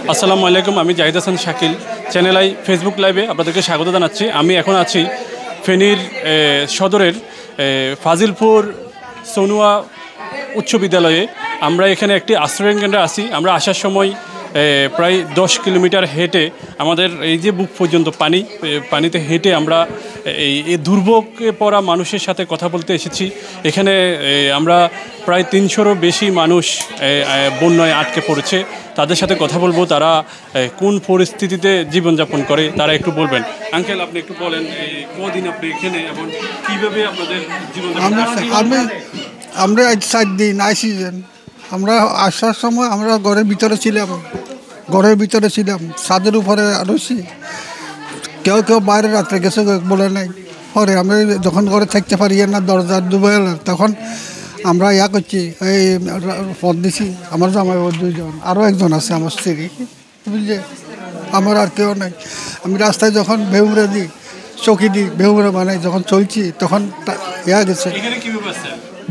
আসসালামু আলাইকুম, আমি Zahid Hasan Shakil, channel I Facebook লাইভে আপনাদেরকে স্বাগত জানাচ্ছি। আমি এখন আছি ফেনীর সদরের ফাজিলপুর সোনুয়া উচ্চ বিদ্যালয়ে। আমরা এখানে একটি আশ্রয়ণ কেন্দ্রে আছি। আমরা আসার সময় প্রায় 10 কিলোমিটার হেঁটে আমাদের এই যে বুক পর্যন্ত পানিতে হেঁটে আমরা এই দুর্ভোগে পড়া মানুষের সাথে কথা বলতে এসেছি। এখানে আমরা প্রায় 300-রও বেশি মানুষ বন্যায় আটকে পড়েছে। তাদের সাথে কথা বলবো, তারা কোন পরিস্থিতিতে জীবনযাপন করে তারা একটু বলবেন। আঙ্কেল, আপনি একটু বলেন কদিন আপনি এখানে এবং কীভাবে আপনাদের জীবনযাপন? আমরা 4 দিন আইসিছেন। আমরা আসার সময় আমরা ঘরের ভিতরে ছিলাম, ছাদের উপরে রয়েছি। কেউ বাইরে রাত্রে গেছে বলে নাই। পরে আমরা যখন ঘরে থাকতে পারি না, দরজা ডুবে গেল, তখন আমরা করছি, এই পথ দিছি। আমার জামাই 2জন, আরও একজন আছে আমার স্ত্রী, বুঝলে, আমার আর কেউ নাই। আমি রাস্তায় যখন বেহুরে দিই, চৌকি দিই, বেহুরে বানাই, যখন চলছি তখন গেছে।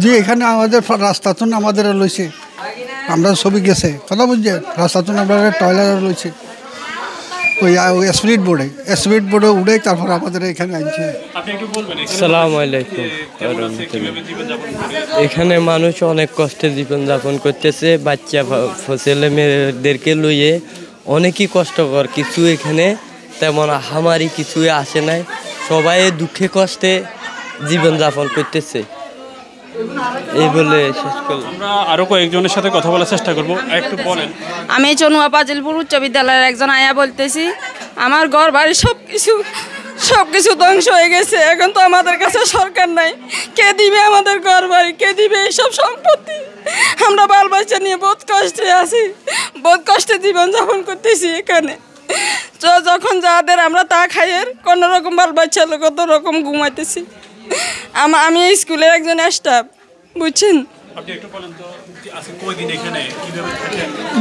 জি, এখানে আমাদের রাস্তা তো আমাদের লইছে, আমরা ছবি গেছে, কথা বুঝছেন। রাস্তা তো আমরা টয়লেট লইছে, ওই স্পিড বোর্ডে উঠে তারপর আমাদের এখানে আনছে। আসসালামু আলাইকুম। এখানে মানুষ অনেক কষ্টে জীবনযাপন করতেছে। বাচ্চা ছেলে মেয়েদেরকে লইয়ে অনেকই কষ্টকর। কিছু এখানে তেমন হামারি কিছুই আসে নাই, সবাই দুঃখে কষ্টে জীবনযাপন করতেছে। এই বলে শেষ করলাম। আমরা আরো কয়েকজনের সাথে কথা বলার চেষ্টা করব, একটু বলেন। আমি চনুয়া ফাজিলপুর উচ্চ বিদ্যালয়ের একজন আয়া বলতেছি। আমার ঘর বাড়ি সব কিছু ধ্বংস হয়ে গেছে। এখন তো আমাদের কাছে সরকার নাই, কে দিবে আমাদের ঘর বাড়ি, কে দিবে এইসব সম্পত্তি? আমরা বাল বাচ্চা নিয়ে বহুত কষ্টে আছি, বহুত কষ্টে জীবনযাপন করতেছি এখানে। যখন যাদের আমরা তা খাইয়ের কোনো রকম বাল বাচ্চা কত রকম ঘুমাইতেছি। আমি স্কুলের একজন স্টাফ, বুঝছেন।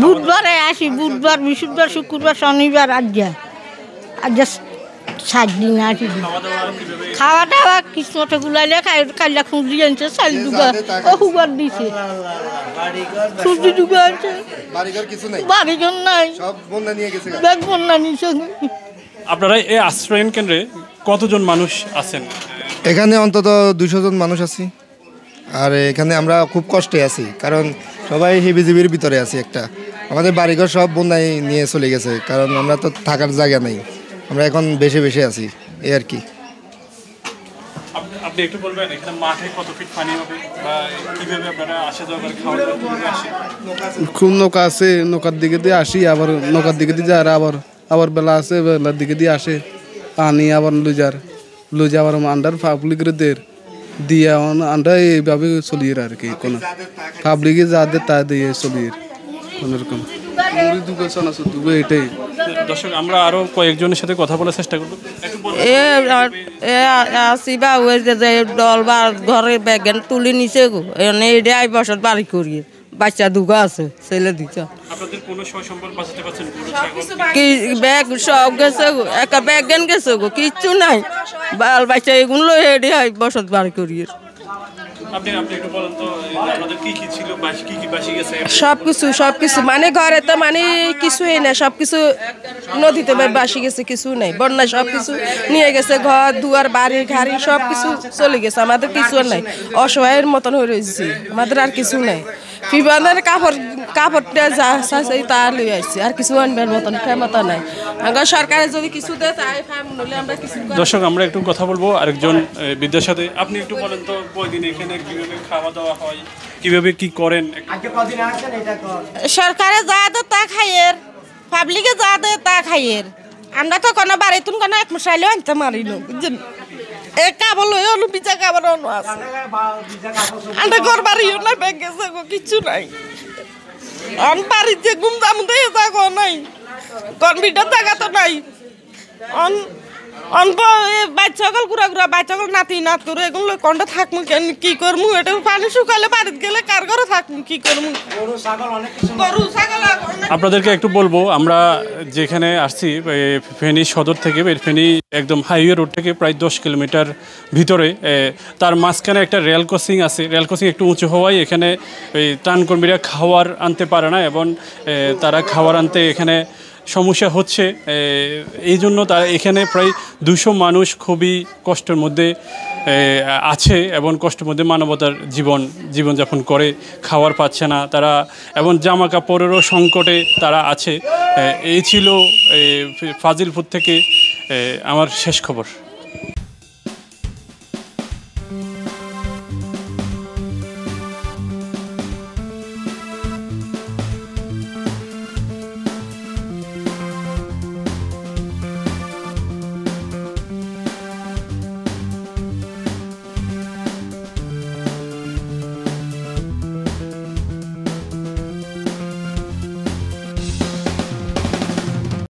বুধবারে আসি, বুধবার, বৃহস্পতিবার, শুক্রবার, শনিবার, আজ 7 দিন আসি। খাওয়া দাওয়া কিসমতে গুলাইলে কাইলা খুঁজি আনছে, চাল ডুবা হুবার দিছে, সুজি ডুবা আনছে, বাড়িঘর নাই, ব্যাগ বন্যা নিছে। আপনারা এই আশ্রয়ণ কেন্দ্রে কতজন মানুষ আছেন? এখানে অন্তত 200 জন মানুষ আছি। আর এখানে আমরা খুব কষ্টে আছি, কারণ সবাই হিবিজিবির ভিতরে আছি। আমাদের বাড়িঘর সব বন্যায় নিয়ে চলে গেছে, কারণ আমরা তো থাকার জায়গা নেই। আমরা এখন বেশি আছি, এই আর কি। আপনি একটু বলবেন এখানে মাঠে কত ফিট পানি হবে বা কিভাবে আপনারা আসা যাওয়া করে খাওয়া দাওয়া আসে? খুব নৌকা আছে, নৌকার দিকে দিয়ে আসি, আবার নৌকার দিকে দিয়ে যায়, আবার বেলা আছে, বেলার দিকে দিয়ে আসে পানি, আবার লুজা আবার আন্ডার পাবলিকদের দিয়ে আমরা এইভাবে চলিয়ে আর কি। কোনো পাবলিকে যা দেয় তা দিয়ে চলিয়ে কোনোরকম এটাই। দর্শক, আমরা আরো কয়েকজনের সাথে কথা বলার চেষ্টা করবো। দল বা ঘরের ব্যাগ তুলে নিচে গো, এটাই বছর বাড়ি করিয়ে বাচ্চা দুগা আছে, ছেলে দুটা। কি ব্যাগ সব গেছে গো, একটা ব্যাগ গেছে গো, কিচ্ছু নাই। বাল বাচ্চা এগুলো হেডে হয় বসত বাড়ি করিয়ে। সবকিছু মানে ঘরে তো মানে কিছুই না, সবকিছু নদীতে বাসি গেছে, কিছু নাই। বন্যায় সবকিছু নিয়ে গেছে, ঘর দুয়ার বাড়ি ঘাড়ি সবকিছু চলে গেছে। আমাদের কিছু আর নাই, অসহায়ের মতন হয়ে রয়েছে, আমাদের আর কিছু নাই। ফিবানের কাপড়টা যা আছে তা লই আসছে, আর কিছু আনবার মতন ক্ষমতা নাই। সরকারে যদি কিছু দেয় তাই আমরা কিছু। দর্শক, আমরা একটু কথা বলবো আরেকজন বিদ্যার সাথে। আপনি একটু বলেন তো কয়দিন এখানে কিভাবে খাওয়া দাওয়া হয়, কিভাবে কি করেন? সরকারে যা দেয় তা খাইয়ের, পাবলিকে যা দেয় তা খাইয়ের। আমরা তো কোনো বাড়ি তুন কোনো এক মশাইলেও আনতে মারি না, বুঝছেন। এই কাবল হলো বিচা কাবল আছে, আমরা ঘর বাড়িও না, ব্যাগ গেছে গো, কিচ্ছু নাই। অন বাড়িতে ঘুম দাম দিয়ে যাগো নাই, কনভিটার জায়গা তো নাই। অন বাচ্চা সকল ঘুরা ঘুরা বাচ্চা সকল নাতি নাত করে এগুলো কন্টা থাকবো কেন কি করবো এটা পানি শুকালে বাড়িতে গেলে কার ঘরে থাকবো কি করবো গরু ছাগল আপনাদেরকে একটু বলবো আমরা যেখানে আসছি ফেনী সদর থেকে ফেনী একদম হাইওয়ে রোড থেকে প্রায় 10 কিলোমিটার ভিতরে তার মাঝখানে একটা রেল ক্রসিং আছে। রেল ক্রসিং একটু উঁচু হওয়ায় এখানে ওই ত্রাণকর্মীরা খাবার আনতে পারে না এবং তারা খাবার আনতে এখানে সমস্যা হচ্ছে। এই জন্য তারা এখানে প্রায় 200 মানুষ খুবই কষ্টের মধ্যে আছে এবং কষ্টের মধ্যে মানবতার জীবনযাপন করে, খাবার পাচ্ছে না তারা এবং জামা কাপড়েরও সংকটে তারা আছে। এই ছিল ফাজিলপুর থেকে আমার শেষ খবর।